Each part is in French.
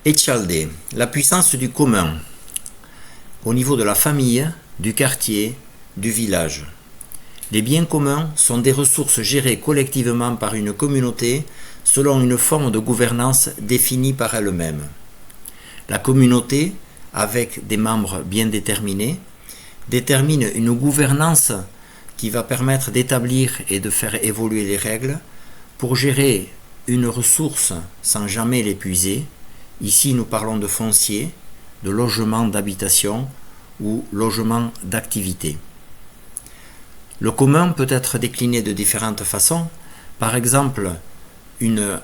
Echalde, la puissance du commun, au niveau de la famille, du quartier, du village. Les biens communs sont des ressources gérées collectivement par une communauté selon une forme de gouvernance définie par elle-même. La communauté, avec des membres bien déterminés, détermine une gouvernance qui va permettre d'établir et de faire évoluer les règles pour gérer une ressource sans jamais l'épuiser. Ici, nous parlons de foncier, de logement d'habitation ou logement d'activité. Le commun peut être décliné de différentes façons. Par exemple, un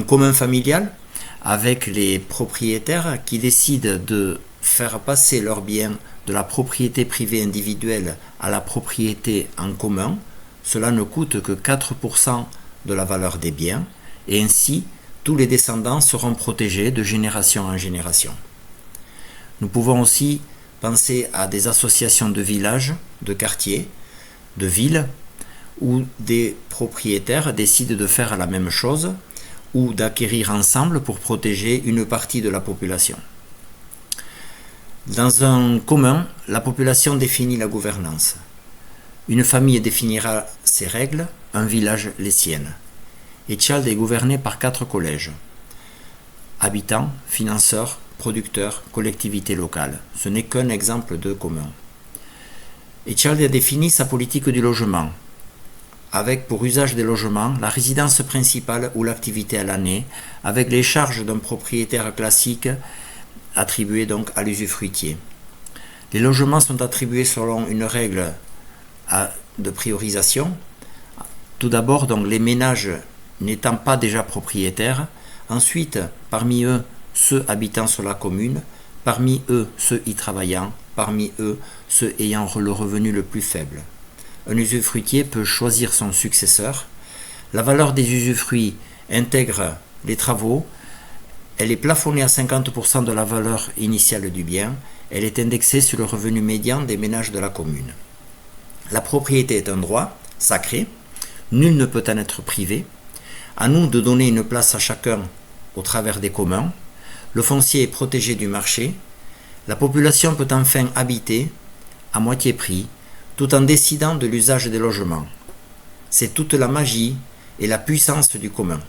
commun familial avec les propriétaires qui décident de faire passer leurs biens de la propriété privée individuelle à la propriété en commun. Cela ne coûte que 4% de la valeur des biens et ainsi tous les descendants seront protégés de génération en génération. Nous pouvons aussi penser à des associations de villages, de quartiers, de villes, où des propriétaires décident de faire la même chose ou d'acquérir ensemble pour protéger une partie de la population. Dans un commun, la population définit la gouvernance. Une famille définira ses règles, un village les siennes. Echalde est gouverné par 4 collèges. Habitants, financeurs, producteurs, collectivités locales. Ce n'est qu'un exemple de commun. Echalde a défini sa politique du logement, avec pour usage des logements la résidence principale ou l'activité à l'année, avec les charges d'un propriétaire classique attribuées donc à l'usufruitier. Les logements sont attribués selon une règle de priorisation. Tout d'abord, donc, les ménages n'étant pas déjà propriétaires, ensuite, parmi eux, ceux habitant sur la commune, parmi eux, ceux y travaillant, parmi eux, ceux ayant le revenu le plus faible. Un usufruitier peut choisir son successeur. La valeur des usufruits intègre les travaux. Elle est plafonnée à 50% de la valeur initiale du bien. Elle est indexée sur le revenu médian des ménages de la commune. La propriété est un droit sacré. Nul ne peut en être privé. À nous de donner une place à chacun au travers des communs. Le foncier est protégé du marché. La population peut enfin habiter à moitié prix, tout en décidant de l'usage des logements. C'est toute la magie et la puissance du commun.